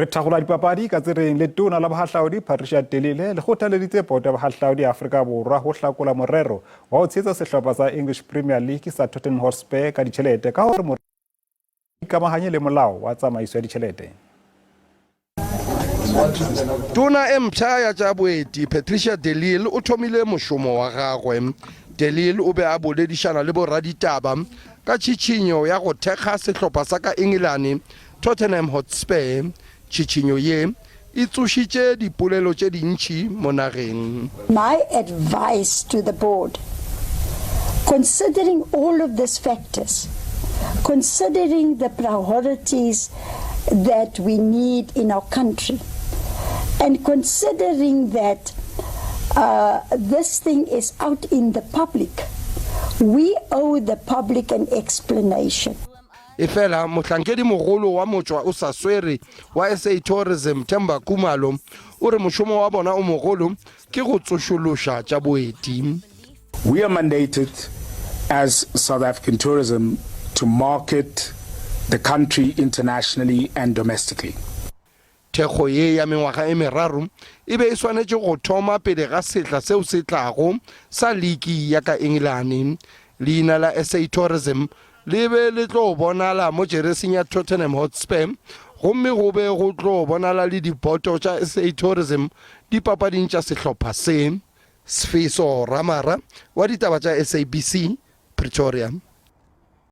Re thagola dipapadi ka tsereng le tona la bahahlaodi Patricia Delile le kgothaleditse boto ya bahahlaodi Afrika Borwa ho hlakola morero wa ho tshehetsa sehlopha sa English Premier League sa Tottenham Hotspur ka ditjhelete ka hore ikamahanye le molao wa tsamaiso ya ditjhelete. Tona e mpsha ya tsa boeti Patricia Delile o thomile moshomo wa gagwe. Delile o be a boledishana le boraditaba ka tshitshinyo ya go thekga sehlopha sa ka England Tottenham Hotspur. Tshitshinyo ye e tsoshitse dipolelo tse dintsi mo nageng. My advice to the board, considering all of these factors, considering the priorities that we need in our country, and considering that this thing is out in the public, we owe the public an explanation. Efela mohlankedi mogolo wa motswa o sa swere wa SA Tourism Themba Kumalo o re moshomo wa bona o mogolo ke go tsošološa tša boeti. We are mandated as South African tourism to market the country internationally and domestically. Thekgo ye ya mengwaga e meraro e be e swanetše go thoma pele ga sehla seo se tlago sa liki ya ka England. Leina la SA Tourism le be le tlo bonala mo jereseng ya Tottenham Hotspur gomme go be go tlo bonala le dipoto tša SA Tourism dipapading tša sehlopha se. Sfiso Ramara wa ditaba tša SABC Pretoria.